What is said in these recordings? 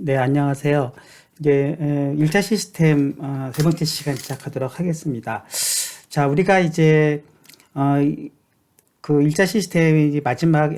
네, 안녕하세요. 이제 1차 시스템 세 번째 시간 시작하도록 하겠습니다. 자, 우리가 이제 그 1차 시스템의 이제 마지막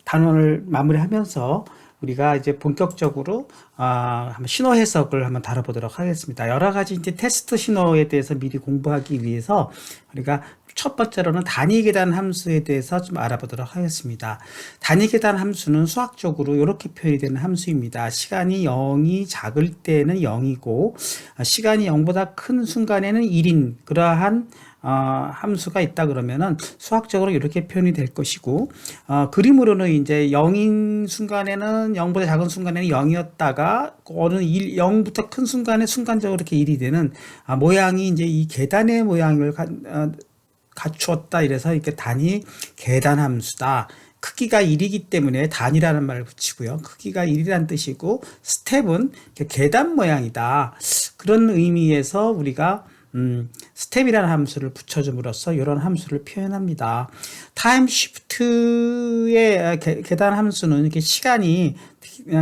단원을 마무리하면서 우리가 이제 본격적으로 한번 신호 해석을 한번 다뤄보도록 하겠습니다. 여러 가지 이제 테스트 신호에 대해서 미리 공부하기 위해서 우리가 첫 번째로는 단위 계단 함수에 대해서 좀 알아보도록 하겠습니다. 단위 계단 함수는 수학적으로 이렇게 표현이 되는 함수입니다. 시간이 0이 작을 때는 0이고 시간이 0보다 큰 순간에는 1인 그러한 함수가 있다 그러면은 수학적으로 이렇게 표현이 될 것이고 그림으로는 이제 0인 순간에는 0보다 작은 순간에는 0이었다가 어느 0부터 큰 순간에 순간적으로 이렇게 1이 되는 모양이 이제 이 계단의 모양을 갖추었다 이래서 이렇게 단위 계단 함수다. 크기가 1이기 때문에 단위라는 말을 붙이고요. 크기가 1이라는 뜻이고 스텝은 계단 모양이다. 그런 의미에서 우리가 스텝이라는 함수를 붙여줌으로써 이런 함수를 표현합니다. 타임 시프트의 계단 함수는 이렇게 시간이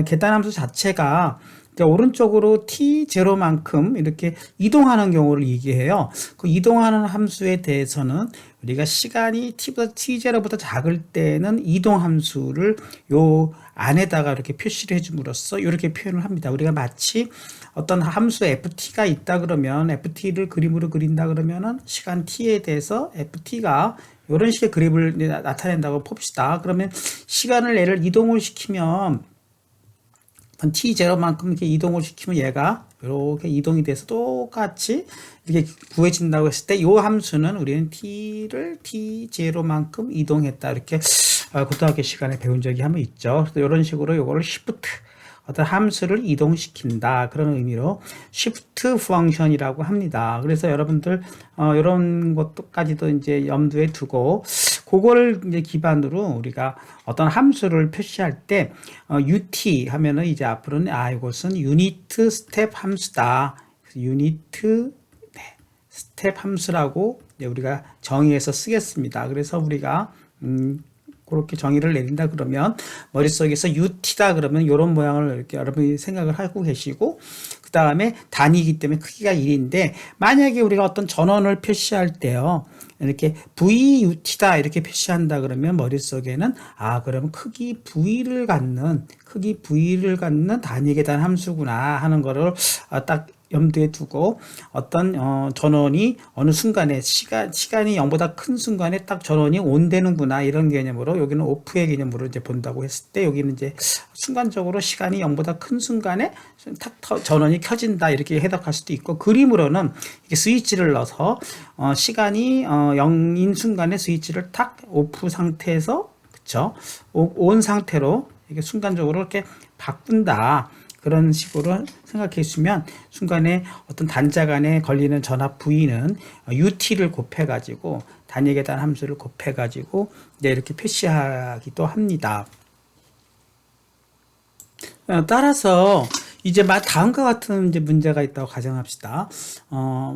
계단 함수 자체가 오른쪽으로 t0만큼 이렇게 이동하는 경우를 얘기해요. 그 이동하는 함수에 대해서는 우리가 시간이 t0보다 작을 때는 이동 함수를 요 안에다가 이렇게 표시를 해줌으로써 이렇게 표현을 합니다. 우리가 마치 어떤 함수 ft가 있다 그러면 ft를 그림으로 그린다 그러면은 시간 t에 대해서 ft가 이런 식의 그림을 나타낸다고 봅시다. 그러면 시간을 얘를 이동을 시키면 t0만큼 이렇게 이동을 시키면 얘가 이렇게 이동이 돼서 똑같이 이렇게 구해진다고 했을 때 이 함수는 우리는 t를 t0만큼 이동했다 이렇게 고등학교 시간에 배운 적이 한번 있죠. 그래서 이런 식으로 이거를 shift 어떤 함수를 이동시킨다 그런 의미로 shift function이라고 합니다. 그래서 여러분들 이런 것까지도 이제 염두에 두고 그거를 이제 기반으로 우리가 어떤 함수를 표시할 때 UT 하면은 이제 앞으로는 이것은 유니트 스텝 함수다. 유니트 스텝 함수라고 이제 우리가 정의해서 쓰겠습니다. 그래서 우리가 그렇게 정의를 내린다 그러면 머릿속에서 UT다 그러면 이런 모양을 이렇게 여러분이 생각을 하고 계시고 그 다음에 단위이기 때문에 크기가 1인데 만약에 우리가 어떤 전원을 표시할 때요 이렇게 VUT다 이렇게 표시한다 그러면 머릿속에는 그러면 크기 V를 갖는 단위 계단 함수구나 하는 거를 딱 염두에 두고 어떤 전원이 어느 순간에 시간이 0보다 큰 순간에 딱 전원이 온되는구나 이런 개념으로 여기는 오프의 개념으로 이제 본다고 했을 때 여기는 이제 순간적으로 시간이 0보다 큰 순간에 탁 전원이 켜진다 이렇게 해석할 수도 있고 그림으로는 이렇게 스위치를 넣어서 시간이 0인 순간에 스위치를 탁 오프 상태에서 그쵸 온 상태로 이렇게 순간적으로 이렇게 바꾼다. 그런 식으로 생각해 주시면 순간에 어떤 단자 간에 걸리는 전압 V는 UT를 곱해가지고 단위 계단 함수를 곱해가지고 이렇게 표시하기도 합니다. 따라서 이제 다음과 같은 이제 문제가 있다고 가정합시다.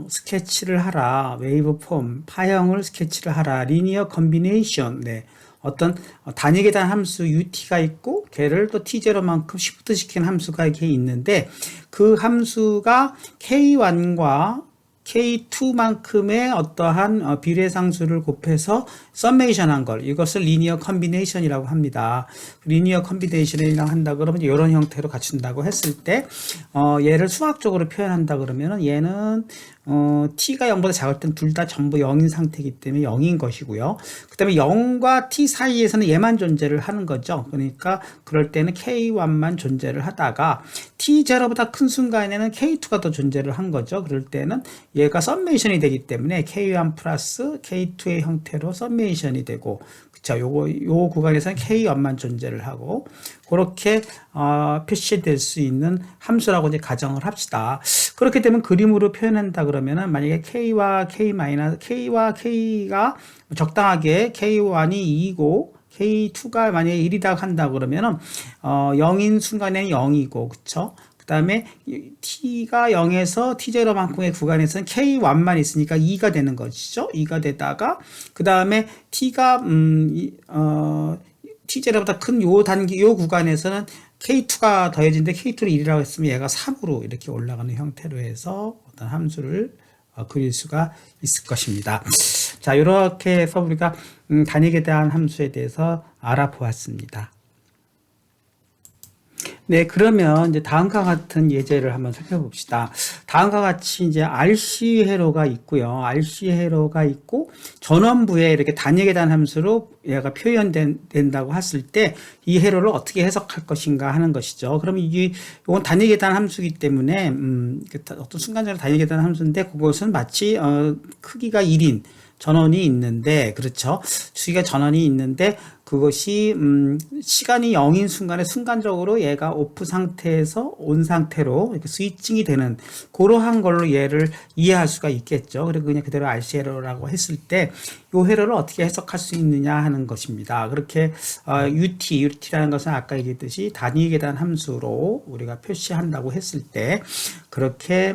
스케치를 하라. 웨이브폼, 파형을 스케치를 하라. 리니어 컨비네이션. 어떤 단위 계단 함수 UT가 있고 걔를 또 T0만큼 시프트 시킨 함수가 이렇게 있는데 그 함수가 K1과 K2만큼의 어떠한 비례상수를 곱해서 썸메이션 한 걸 이것을 리니어 컨비네이션이라고 합니다. 리니어 컨비네이션이라고 한다 그러면 이런 형태로 갖춘다고 했을 때 얘를 수학적으로 표현한다 그러면 얘는 t가 0보다 작을 땐 둘 다 전부 0인 상태이기 때문에 0인 것이고요. 그 다음에 0과 t 사이에서는 얘만 존재를 하는 거죠. 그러니까 그럴 때는 k1만 존재를 하다가 t0보다 큰 순간에는 k2가 더 존재를 한 거죠. 그럴 때는 얘가 썸메이션이 되기 때문에 k1 플러스 k2의 형태로 썸메이션이 되고 그쵸. 요 구간에서는 k1만 존재를 하고 그렇게 표시될 수 있는 함수라고 이제 가정을 합시다. 그렇게 되면 그림으로 표현한다 그러면은 만약에 K와 K가 적당하게 K1이 2고 K2가 만약에 1이다 한다 그러면은 0인 순간에는 0이고 그쵸? 그 다음에 t가 0에서 t0만큼의 구간에서는 k1만 있으니까 2가 되는 것이죠. 2가 되다가 그 다음에 t가 t0보다 큰 요 구간에서는 K2가 더해진데 K2를 1이라고 했으면 얘가 3으로 이렇게 올라가는 형태로 해서 어떤 함수를 그릴 수가 있을 것입니다. 자, 이렇게 해서 우리가 단위에 대한 함수에 대해서 알아보았습니다. 네, 그러면 이제 다음과 같은 예제를 한번 살펴봅시다. 다음과 같이 이제 RC 회로가 있고요. RC 회로가 있고 전원부에 이렇게 단위계단 함수로 얘가 표현된다고 했을 때 이 회로를 어떻게 해석할 것인가 하는 것이죠. 그러면 이건 단위계단 함수이기 때문에 어떤 순간적으로 단위계단 함수인데 그것은 마치 크기가 1인 전원이 있는데, 그렇죠. 주기가 전원이 있는데 그것이 시간이 0인 순간에 순간적으로 얘가 오프 상태에서 온 상태로 이렇게 스위칭이 되는 그러한 걸로 얘를 이해할 수가 있겠죠. 그리고 그냥 그대로 RC 회로라고 했을 때 이 회로를 어떻게 해석할 수 있느냐 하는 것입니다. 그렇게 UT라는 것은 아까 얘기했듯이 단위 계단 함수로 우리가 표시한다고 했을 때 그렇게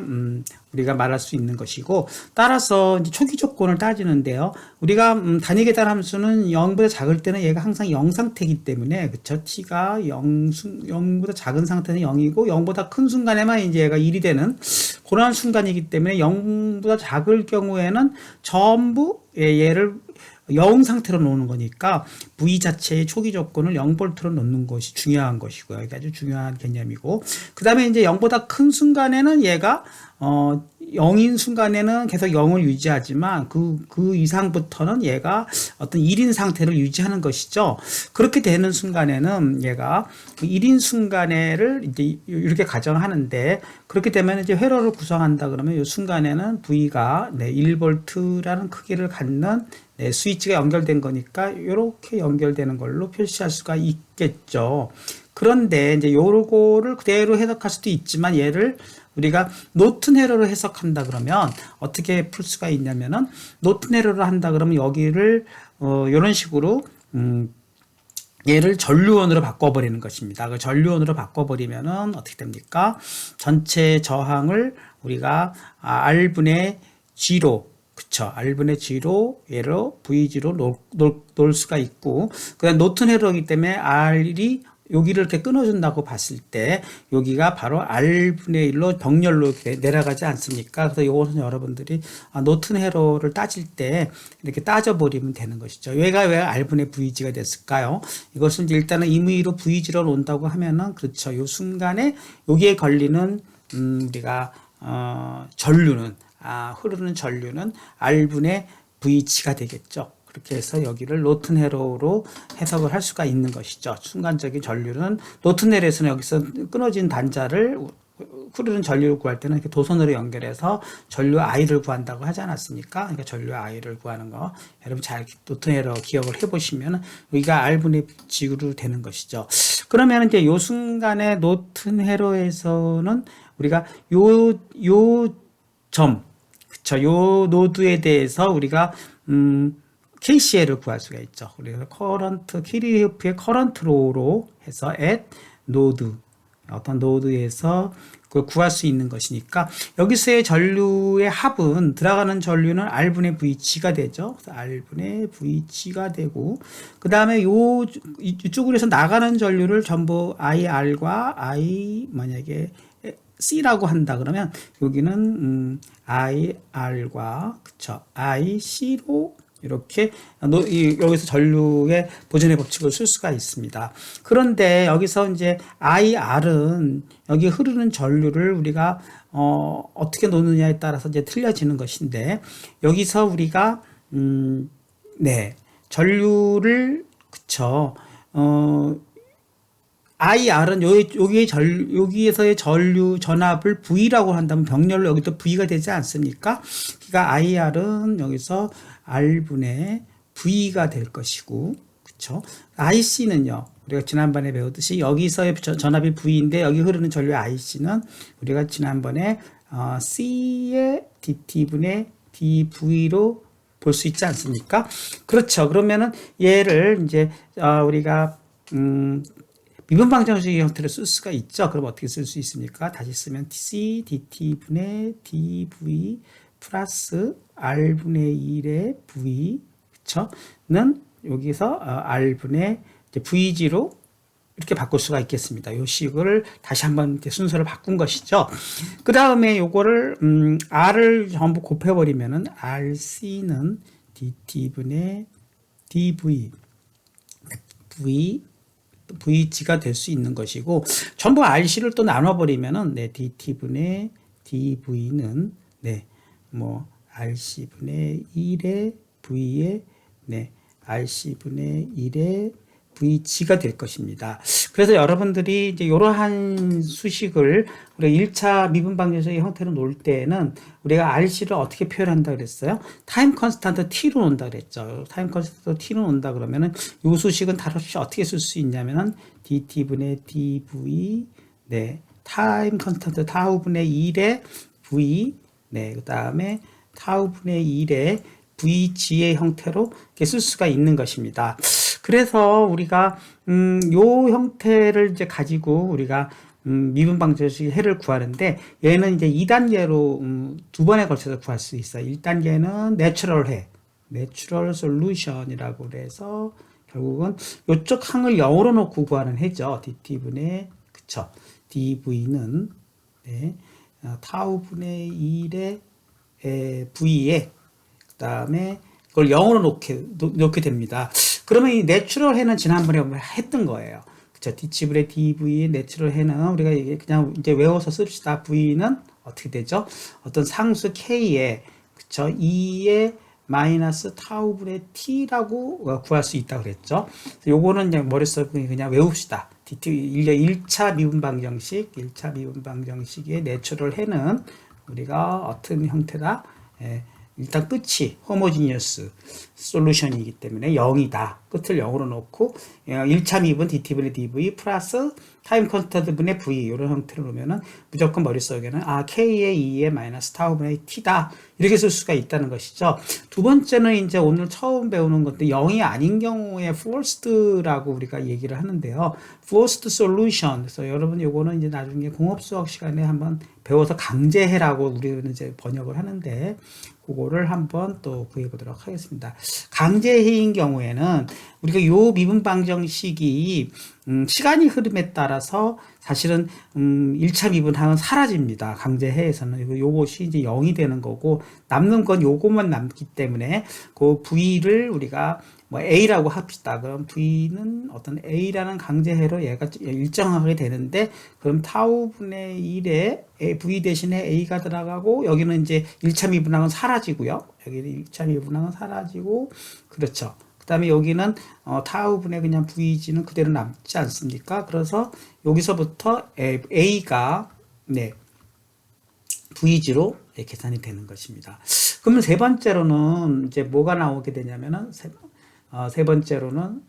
우리가 말할 수 있는 것이고, 따라서 이제 초기 조건을 따지는데요. 우리가 단위 계단 함수는 0보다 작을 때는 얘가 항상 0 상태이기 때문에, 그쵸? t가 0보다 작은 상태는 0이고 0보다 큰 순간에만 이제 얘가 1이 되는 그러한 순간이기 때문에 0보다 작을 경우에는 전부 얘를 0 상태로 놓는 거니까 V 자체의 초기 조건을 0볼트로 놓는 것이 중요한 것이고요. 이게 아주 중요한 개념이고, 그 다음에 이제 0보다 큰 순간에는 얘가 0인 순간에는 계속 0을 유지하지만 그 이상부터는 얘가 어떤 1인 상태를 유지하는 것이죠. 그렇게 되는 순간에는 얘가 1인 순간에를 이제 이렇게 가정하는데, 그렇게 되면 이제 회로를 구성한다 그러면 이 순간에는 V가 1볼트라는 크기를 갖는 스위치가 연결된 거니까 이렇게 연결되는 걸로 표시할 수가 있겠죠. 그런데 이제 요거를 그대로 해석할 수도 있지만 얘를 우리가 노튼 회로로 해석한다 그러면 어떻게 풀 수가 있냐면은, 노튼 회로로 한다 그러면 여기를 이런 식으로 얘를 전류원으로 바꿔버리는 것입니다. 그 전류원으로 바꿔버리면은 어떻게 됩니까? 전체 저항을 우리가 R분의 G로, 그쵸, R분의 G로 얘로 VG로 놓을 수가 있고, 그 다음 노튼 회로이기 때문에 R이 여기를 이렇게 끊어준다고 봤을 때 여기가 바로 R분의 1로 병렬로 이렇게 내려가지 않습니까? 그래서 이것은 여러분들이 노튼 회로를 따질 때 이렇게 따져버리면 되는 것이죠. 얘가 왜 R분의 VG가 됐을까요? 이것은 이제 일단은 임의로 VG로 놓는다고 하면은, 그렇죠, 이 순간에 여기에 걸리는 우리가 전류는 흐르는 전류는 R분의 VG가 되겠죠. 그렇게 해서 여기를 노튼 회로로 해석을 할 수가 있는 것이죠. 순간적인 전류는 노튼 회로에서는 여기서 끊어진 단자를 흐르는 전류를 구할 때는 이렇게 도선으로 연결해서 전류 I를 구한다고 하지 않았습니까? 그러니까 전류 I를 구하는 거 여러분 잘 노튼 회로 기억을 해보시면 여기가 R분의 G로 되는 것이죠. 그러면 이제 요 순간에 노튼 회로에서는 우리가 요 점, 그쵸, 요 노드에 대해서 우리가 KCL을 구할 수가 있죠. 그래서 커런트, 키르호프의 커런트 로로 해서 at 노드, 어떤 노드에서 그걸 구할 수 있는 것이니까, 여기서의 전류의 합은, 들어가는 전류는 R분의 VG가 되죠. 그래서 R분의 VG가 되고, 그 다음에 이쪽으로 해서 나가는 전류를 전부 IR과 I, 만약에 C라고 한다 그러면 여기는 IR과, 그쵸, IC로 이렇게 여기서 전류의 보존의 법칙을 쓸 수가 있습니다. 그런데 여기서 이제 IR은 여기 흐르는 전류를 우리가 어떻게 놓느냐에 따라서 이제 틀려지는 것인데, 여기서 우리가 전류를, 그쵸, IR은 여기에서의 전류 전압을 V라고 한다면 병렬로 여기도 V가 되지 않습니까? 그러니까 IR은 여기서 R분의 V가 될 것이고, 그쵸? IC는요, 우리가 지난번에 배웠듯이 여기서의 전압이 V인데 여기 흐르는 전류의 IC는 우리가 지난번에 C의 DT분의 DV로 볼 수 있지 않습니까? 그렇죠. 그러면은 얘를 이제 우리가 미분 방정식의 형태로 쓸 수가 있죠. 그럼 어떻게 쓸 수 있습니까? 다시 쓰면 C DT분의 DV 플러스 R분의 1의 V, 그쵸? 는 여기서 R분의 VG로 이렇게 바꿀 수가 있겠습니다. 요 식을 다시 한번 이렇게 순서를 바꾼 것이죠. 그 다음에 요거를 R을 전부 곱해버리면은 RC는 DT분의 DV VG가 될 수 있는 것이고, 전부 RC를 또 나눠버리면은, 네, DT분의 DV는, 네, 뭐, RC분의 1의 V의, 네, RC분의 1의 VG가 될 것입니다. 그래서 여러분들이 이제 이러한 수식을 우리가 1차 미분 방정식의 형태로 놓을 때에는 우리가 RC를 어떻게 표현한다 그랬어요? 타임 컨스탄트 T로 놓는다 그랬죠. 타임 컨스탄트 T로 놓는다 그러면은 이 수식은 다시 어떻게 쓸 수 있냐면은 DT분의 DV, 네, 타임 컨스탄트 타우분의 1의 V, 네, 그 다음에 타우분의 1의 VG의 형태로 이렇게 쓸 수가 있는 것입니다. 그래서 우리가 요 형태를 이제 가지고 우리가 미분 방정식 해를 구하는데, 얘는 이제 2단계로 두 번에 걸쳐서 구할 수 있어요. 1단계는 내추럴 해, 내추럴 솔루션이라고 그래서 결국은 요쪽 항을 0으로 놓고 구하는 해죠. DT분의, 그쵸, DV는, 네, 타우분의 1의 V에, 그 다음에 그걸 0으로 놓게 됩니다. 그러면 이 내추럴 해는 지난번에 했던 거예요. 그쵸? D치분의 DV의 내추럴 해는 우리가 그냥 이제 외워서 씁시다. V는 어떻게 되죠? 어떤 상수 K에, 그쵸? 2의 마이너스 타우분의 T라고 구할 수 있다고 그랬죠. 요거는 그냥 머릿속에 그냥 외웁시다. 1차 미분 방정식, 1차 미분 방정식의 내추럴 해는 우리가 어떤 형태다? 일단 끝이 호모지니어스 솔루션이기 때문에 0이다. 끝을 0으로 놓고 1차 미분 DT분의 DV 플러스 타임 컨스턴트 분의 V 이런 형태로 놓으면은 무조건 머릿속에는 K의 2의 마이너스 타우분의 T다. 이렇게 쓸 수가 있다는 것이죠. 두 번째는 이제 오늘 처음 배우는 것도 0이 아닌 경우에 forced라고 우리가 얘기를 하는데요. forced solution. 그래서 여러분 요거는 이제 나중에 공업수학 시간에 한번 배워서 강제해라고 우리는 이제 번역을 하는데, 그거를 한번 또 구해 보도록 하겠습니다. 강제해인 경우에는 우리가 요 미분 방정식이 시간이 흐름에 따라서 사실은 1차 미분항은 사라집니다. 강제해에서는 요것이 이제 0이 되는 거고, 남는 건 요것만 남기 때문에 그 V를 우리가 뭐 A라고 합시다. 그럼 V는 어떤 A라는 강제해로 얘가 일정하게 되는데, 그럼 타우분의 1에 V 대신에 A가 들어가고, 여기는 이제 1차 미분항은 사라지고요. 여기는 1차 미분항은 사라지고, 그렇죠. 그 다음에 여기는 타우분의 그냥 VG는 그대로 남지 않습니까? 그래서 여기서부터 A가, 네, VG로 계산이 되는 것입니다. 그러면 세 번째로는 이제 뭐가 나오게 되냐면은, 세 번째로는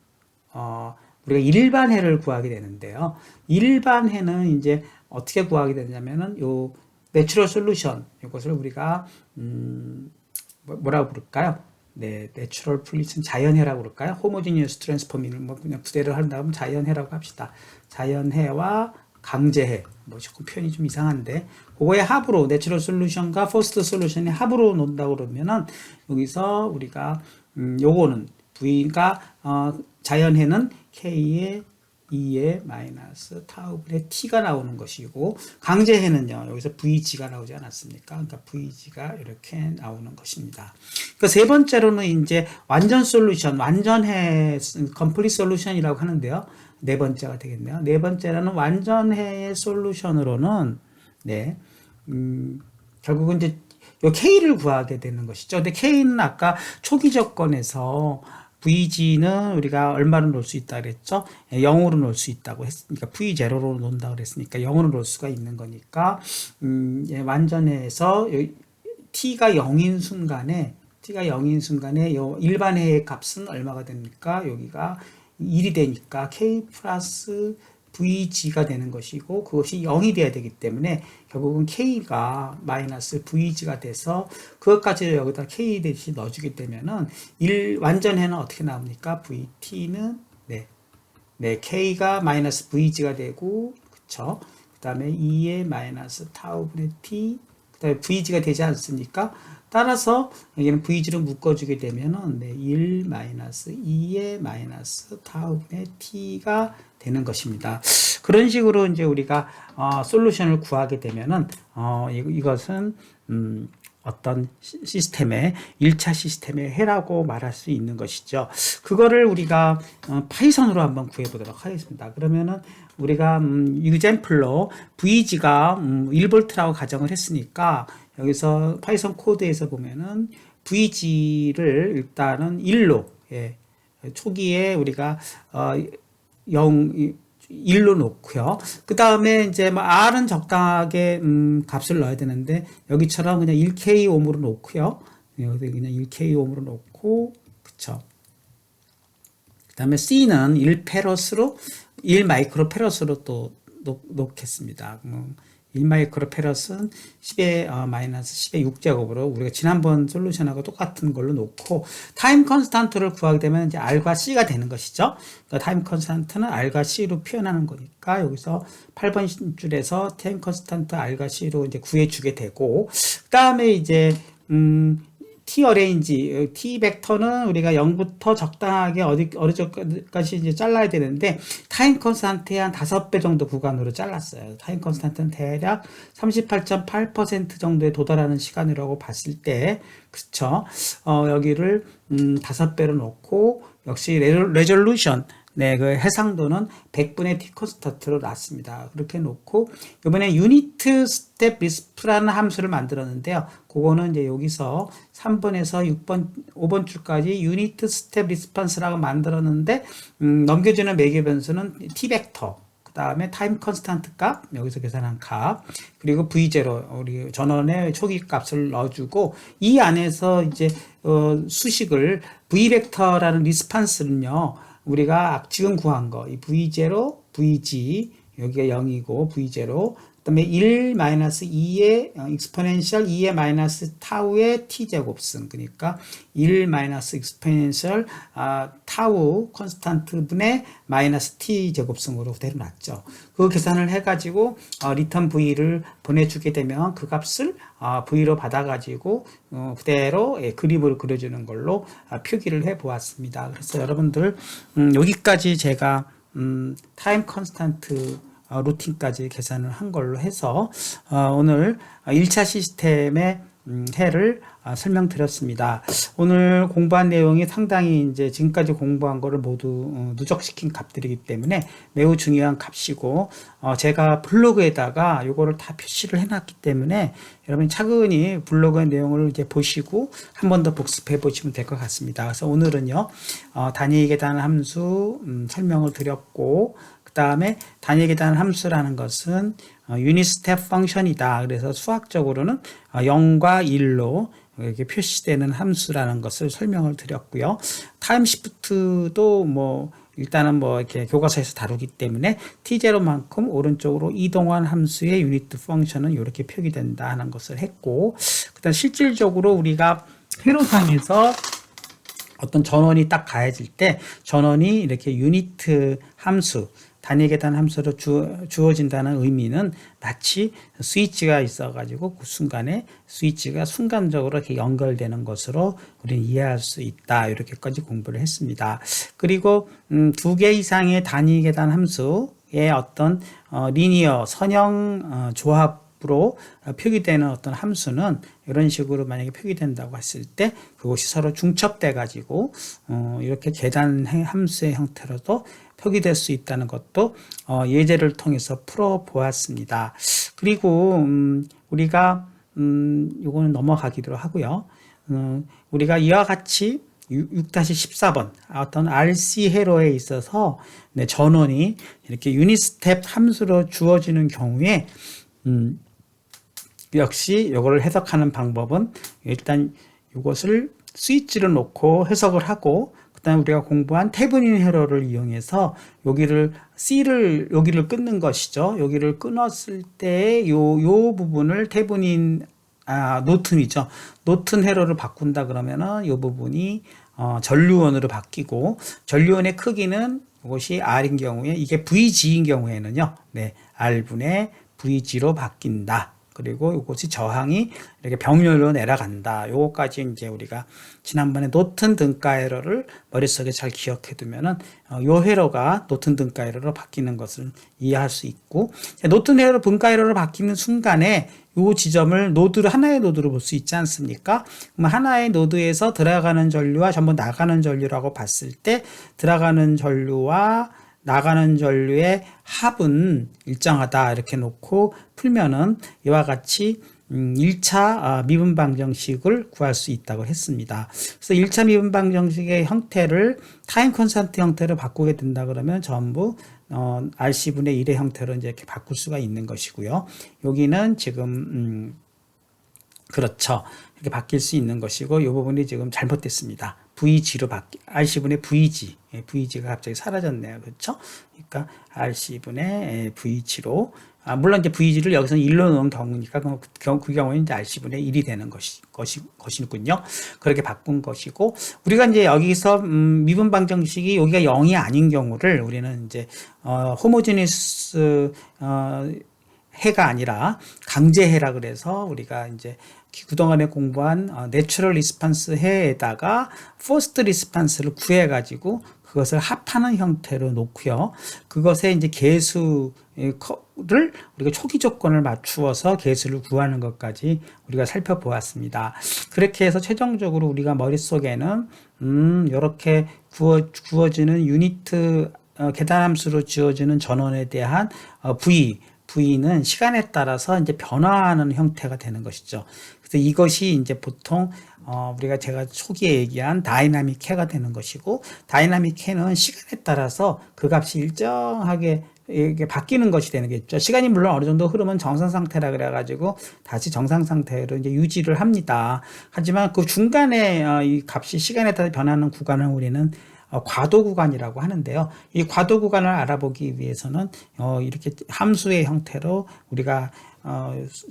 우리가 일반해를 구하게 되는데요. 일반해는 이제 어떻게 구하게 되냐면은 요 내추럴 솔루션, 이것을 우리가 뭐라고 부를까요? 네, 내추럴 풀리슨 자연해라고 그럴까요? 호모지니어스 트랜스포밍을 뭐 그냥 부대를 한다면 자연해라고 합시다. 자연해와 강제해, 뭐 조금 표현이 좀 이상한데, 그거의 합으로 내추럴 솔루션과 포스트 솔루션의 합으로 놓는다고 그러면은 여기서 우리가 요거는 V가 자연해는 K의 2의 마이너스 타우분의 T가 나오는 것이고, 강제해는요 여기서 VG가 나오지 않았습니까? 그러니까 VG가 이렇게 나오는 것입니다. 그 세 번째로는 이제 완전 솔루션, 완전해 컴플릿 솔루션이라고 하는데요. 네 번째가 되겠네요. 네 번째로는 완전해의 솔루션으로는, 네, 결국은 이제 요 K를 구하게 되는 것이죠. 근데 K는 아까 초기 조건에서 VG는 우리가 얼마로 놓을 수 있다 그랬죠? 0으로 놓을 수 있다고 했으니까, V0로 놓는다 그랬으니까 0으로 놓을 수가 있는 거니까, 완전해서 T가 0인 순간에, 일반해의 값은 얼마가 됩니까? 여기가 1이 되니까 K 플러스 VG가 되는 것이고, 그것이 0이 돼야 되기 때문에 결국은 K가 마이너스 VG가 돼서 그것까지 여기다 K 대신 넣어주게 되면은 완전해는 어떻게 나옵니까? VT는 네, K가 마이너스 VG가 되고, 그쵸? 그 다음에 2의 마이너스 타우분의 T, 그다음에 VG가 되지 않습니까? 따라서 여기는 VG로 묶어주게 되면은 1 마이너스 2의 마이너스 타우분의 t가 되는 것입니다. 그런 식으로 이제 우리가 솔루션을 구하게 되면은 이것은 어떤 시스템의 1차 시스템의 해라고 말할 수 있는 것이죠. 그거를 우리가 파이썬으로 한번 구해 보도록 하겠습니다. 그러면은 우리가 example로 VG가 1V라고 가정을 했으니까 여기서 파이썬 코드에서 보면은 VG를 일단은 1로 초기에 우리가 1로 놓고요. 그 다음에 이제 R은 적당하게 값을 넣어야 되는데 여기처럼 그냥 1K 옴으로 놓고요. 여기 그냥 1K 옴으로 놓고 그쵸. 그 다음에 C는 1페럿으로 1 마이크로페럿으로 또 놓겠습니다. 1 마이크로페럿은 10의 마이너스 10의 6제곱으로 우리가 지난번 솔루션하고 똑같은 걸로 놓고 타임 컨스탄트를 구하게 되면 이제 R과 C가 되는 것이죠. 그러니까 타임 컨스탄트는 R과 C로 표현하는 거니까 여기서 8번 줄에서 타임 컨스탄트 R과 C로 이제 구해 주게 되고 그 다음에 이제 T 어레인지, T 벡터는 우리가 0부터 적당하게 어느 정도까지 이제 잘라야 되는데, 타임 컨스탄트의 한 5배 정도 구간으로 잘랐어요. 타임 컨스탄트는 대략 38.8% 정도에 도달하는 시간이라고 봤을 때, 그쵸. 여기를, 5배로 놓고, 역시 레졸루션, 그 해상도는 100분의 t 컨스탄트로 놨습니다. 그렇게 놓고 이번에 유니트 스텝 리스프라는 함수를 만들었는데요. 그거는 이제 여기서 3번에서 6번, 5번 줄까지 유니트 스텝 리스판스라고 만들었는데 넘겨주는 매개 변수는 t 벡터. 그 다음에 타임 컨스탄트 값, 여기서 계산한 값, 그리고 V0, 우리 전원의 초기 값을 넣어주고, 이 안에서 이제, 수식을 V 벡터라는 리스판스는요, 우리가 지금 구한 거, 이 V0, VG, 여기가 0이고, V0, 그 다음에 1 마이너스 2의 익스포넨셜 2의 마이너스 타우의 t제곱승. 그러니까 1 마이너스 익스포넨셜 타우 컨스탄트 분의 마이너스 t제곱승으로 그대로 놨죠. 그 계산을 해가지고 리턴 V를 보내주게 되면 그 값을 V로 받아가지고 그대로 그림으로 그려주는 걸로 표기를 해 보았습니다. 그래서 여러분들 여기까지 제가 타임 컨스탄트 루틴까지 계산을 한 걸로 해서 오늘 1차 시스템의 해를 설명드렸습니다. 오늘 공부한 내용이 상당히 이제 지금까지 공부한 거를 모두 누적시킨 값들이기 때문에 매우 중요한 값이고 제가 블로그에다가 이거를 다 표시를 해놨기 때문에 여러분이 차근히 블로그의 내용을 이제 보시고 한 번 더 복습해 보시면 될 것 같습니다. 그래서 오늘은요 단위 계산 함수 설명을 드렸고 그 다음에 단위 계산 함수라는 것은 유닛 스텝 펑션이다. 그래서 수학적으로는 0과 1로 이렇게 표시되는 함수라는 것을 설명을 드렸고요. 타임 시프트도 일단은 이렇게 교과서에서 다루기 때문에 T0만큼 오른쪽으로 이동한 함수의 유닛 펑션은 이렇게 표기된다 하는 것을 했고, 그다음 실질적으로 우리가 회로상에서 어떤 전원이 딱 가해질 때 전원이 이렇게 유닛 함수 단위 계산 함수로 주어진다는 의미는 마치 스위치가 있어가지고 그 순간에 스위치가 순간적으로 이렇게 연결되는 것으로 우리는 이해할 수 있다. 이렇게까지 공부를 했습니다. 그리고 2개 이상의 단위 계산 함수의 어떤 리니어 선형 조합으로 표기되는 어떤 함수는 이런 식으로 만약에 표기된다고 했을 때 그것이 서로 중첩돼 가지고 이렇게 계산 함수의 형태로도 표기될 수 있다는 것도 예제를 통해서 풀어 보았습니다. 그리고 우리가 요거는 넘어가기로 하고요. 우리가 이와 같이 6-14번 어떤 RC 회로에 있어서 전원이 이렇게 유닛 스텝 함수로 주어지는 경우에 역시 이거를 해석하는 방법은 일단 이것을 스위치를 놓고 해석을 하고 그다음에 우리가 공부한 테브닌 회로를 이용해서 여기를 C를 여기를 끊는 것이죠. 여기를 끊었을 때 요 부분을 테브닌 노튼이죠. 노튼 회로를 바꾼다 그러면은 이 부분이 전류원으로 바뀌고 전류원의 크기는 이것이 R인 경우에 이게 VG인 경우에는요. R분의 VG로 바뀐다. 그리고 이것이 저항이 이렇게 병렬로 내려간다. 요거까지 이제 우리가 지난번에 노튼 등가 에러를 머릿속에 잘 기억해 두면은 요 회로가 노튼 등가 에러로 바뀌는 것을 이해할 수 있고, 노튼 에러 분가 에러로 바뀌는 순간에 요 지점을 노드를 하나의 노드로 볼 수 있지 않습니까? 그럼 하나의 노드에서 들어가는 전류와 전부 나가는 전류라고 봤을 때 들어가는 전류와 나가는 전류의 합은 일정하다 이렇게 놓고 풀면은 이와 같이 1차 미분 방정식을 구할 수 있다고 했습니다. 그래서 1차 미분 방정식의 형태를 타임 콘스턴트 형태로 바꾸게 된다 그러면 전부 RC분의 1의 형태로 이제 이렇게 바꿀 수가 있는 것이고요. 여기는 지금 그렇죠. 이렇게 바뀔 수 있는 것이고, 이 부분이 지금 잘못됐습니다. VG로 RC분의 VG. VG가 갑자기 사라졌네요. 그렇죠? 그러니까 RC분의 VG로. 물론 이제 VG를 여기서 1로 넣은 경우니까 그 경우에 이제 RC분의 1이 되는 것이군요. 그렇게 바꾼 것이고, 우리가 이제 여기서 미분 방정식이 여기가 0이 아닌 경우를 우리는 이제 호모지니스 해가 아니라 강제해라 그래서 우리가 이제 그동안에 공부한 내추럴 리스판스 해에다가 포스트 리스판스를 구해 가지고 그것을 합하는 형태로 놓고요. 그것에 이제 개수를 우리가 초기 조건을 맞추어서 개수를 구하는 것까지 우리가 살펴보았습니다. 그렇게 해서 최종적으로 우리가 머릿속에는 이렇게 구워지는 유니트 계단함수로 지어지는 전원에 대한 V는 시간에 따라서 이제 변화하는 형태가 되는 것이죠. 그래서 이것이 이제 보통 제가 초기에 얘기한 다이나믹 해가 되는 것이고, 다이나믹 해는 시간에 따라서 그 값이 일정하게 이게 바뀌는 것이 되는 겠죠. 시간이 물론 어느 정도 흐르면 정상 상태라 그래가지고 다시 정상 상태로 이제 유지를 합니다. 하지만 그 중간에 이 값이 시간에 따라 변하는 구간을 우리는 과도 구간이라고 하는데요. 이 과도 구간을 알아보기 위해서는 이렇게 함수의 형태로 우리가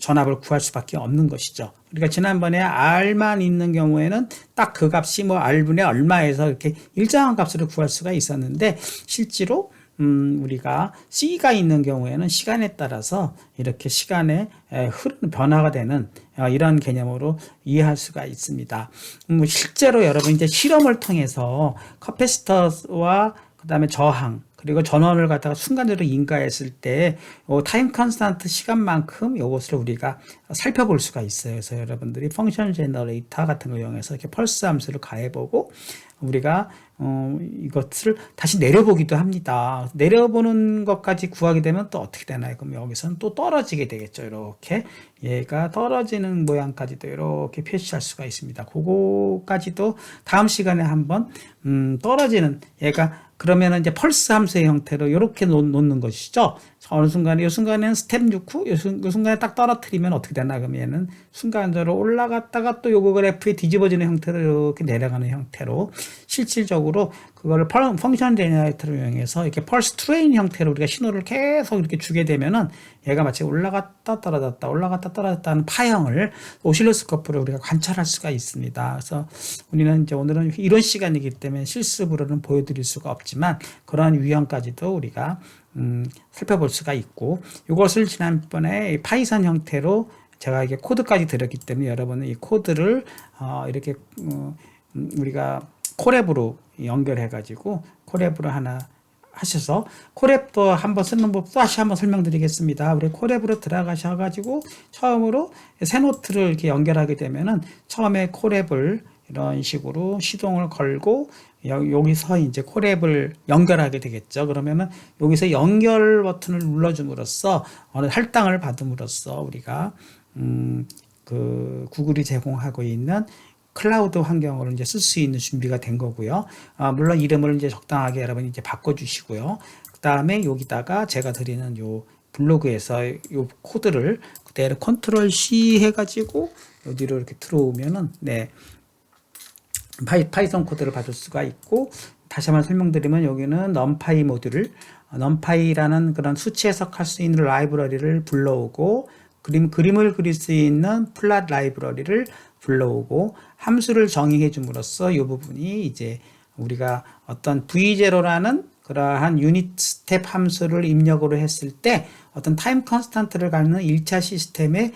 전압을 구할 수밖에 없는 것이죠. 우리가 지난번에 R만 있는 경우에는 딱 그 값이 뭐 R분의 얼마에서 이렇게 일정한 값으로 구할 수가 있었는데, 실제로 우리가 C가 있는 경우에는 시간에 따라서 이렇게 시간에 흐르는 변화가 되는 이런 개념으로 이해할 수가 있습니다. 실제로 여러분 이제 실험을 통해서 커패시터와 그 다음에 저항 그리고 전원을 갖다가 순간적으로 인가했을 때 타임 컨스턴트 시간만큼 이것을 우리가 살펴볼 수가 있어요. 그래서 여러분들이 펑션 제너레이터 같은 걸 이용해서 이렇게 펄스 함수를 가해보고 우리가 이것을 다시 내려보기도 합니다. 내려보는 것까지 구하게 되면 또 어떻게 되나요? 그럼 여기서는 또 떨어지게 되겠죠. 이렇게 얘가 떨어지는 모양까지도 이렇게 표시할 수가 있습니다. 그거까지도 다음 시간에 한번 떨어지는 얘가 그러면은 이제 펄스 함수의 형태로 이렇게 놓는 것이죠. 어느 순간에 이 순간에는 스텝 넣고 이 순간에 딱 떨어뜨리면 어떻게 되나 그러면 얘는 순간적으로 올라갔다가 또 요거 그래프에 뒤집어지는 형태로 이렇게 내려가는 형태로 실질적으로 그거를 펑션 제너레이터를 이용해서 이렇게 펄스 트레인 형태로 우리가 신호를 계속 이렇게 주게 되면은 얘가 마치 올라갔다 떨어졌다 올라갔다 떨어졌다 하는 파형을 오실로스코프로 우리가 관찰할 수가 있습니다. 그래서 우리는 이제 오늘은 이런 시간이기 때문에 실습으로는 보여드릴 수가 없지만 그러한 유형까지도 우리가 살펴볼 수가 있고, 이것을 지난번에 파이썬 형태로 제가 이게 코드까지 드렸기 때문에 여러분은 이 코드를 이렇게 우리가 콜앱으로 연결해 가지고 콜앱으로 하나 하셔서, 콜앱도 한번 쓰는 법 다시 한번 설명드리겠습니다. 우리 콜앱으로 들어가셔 가지고 처음으로 새 노트를 이렇게 연결하게 되면은 처음에 콜앱을 이런 식으로 시동을 걸고 여기서 이제 콜앱을 연결하게 되겠죠. 그러면은 여기서 연결 버튼을 눌러줌으로써 어느 할당을 받음으로써 우리가 그 구글이 제공하고 있는 클라우드 환경으로 이제 쓸 수 있는 준비가 된 거고요. 물론 이름을 이제 적당하게 여러분이 이제 바꿔주시고요. 그 다음에 여기다가 제가 드리는 요 블로그에서 요 코드를 그대로 컨트롤 C 해가지고 여기로 이렇게 들어오면은 파이썬 코드를 받을 수가 있고, 다시 한번 설명드리면 여기는 넘파이 모듈을 넘파이라는 그런 수치 해석할 수 있는 라이브러리를 불러오고, 그림을 그릴 수 있는 플랫 라이브러리를 불러오고, 함수를 정의해 줌으로써 이 부분이 이제 우리가 어떤 V0라는 그러한 유닛 스텝 함수를 입력으로 했을 때 어떤 타임 컨스탄트를 갖는 1차 시스템의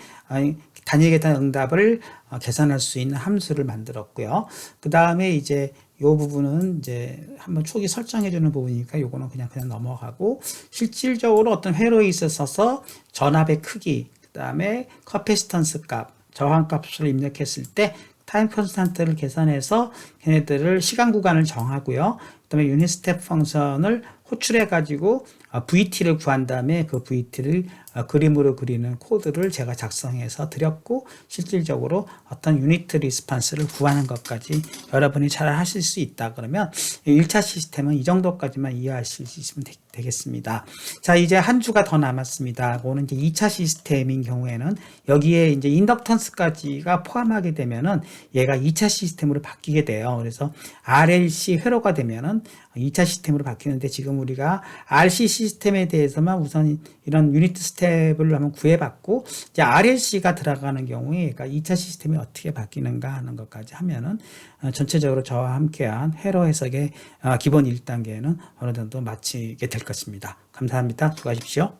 단위 계산 응답을 계산할 수 있는 함수를 만들었고요. 그 다음에 이제 이 부분은 이제 한번 초기 설정해 주는 부분이니까 요거는 그냥 넘어가고, 실질적으로 어떤 회로에 있어서 전압의 크기, 그 다음에 커피스턴스 값, 저항 값을 입력했을 때 타임 컨스탄트를 계산해서 걔네들을 시간 구간을 정하고요. 그다음에 유닛 스텝 펑션을 호출해 가지고 VT를 구한 다음에 그 VT를 그림으로 그리는 코드를 제가 작성해서 드렸고, 실질적으로 어떤 유니트 리스판스를 구하는 것까지 여러분이 잘 하실 수 있다 그러면 1차 시스템은 이 정도까지만 이해하실 수 있으면 되겠습니다. 자, 이제 한 주가 더 남았습니다. 그거는 이제 2차 시스템인 경우에는 여기에 이제 인덕턴스까지가 포함하게 되면은 얘가 2차 시스템으로 바뀌게 돼요. 그래서 RLC 회로가 되면은 2차 시스템으로 바뀌는데, 지금 우리가 RC 시스템에 대해서만 우선 이런 유니트 스텝을 한번 구해봤고, 이제 RLC가 들어가는 경우에 그러니까 2차 시스템이 어떻게 바뀌는가 하는 것까지 하면은 전체적으로 저와 함께한 회로 해석의 기본 1단계는 어느 정도 마치게 될 것입니다. 감사합니다. 수고하십시오.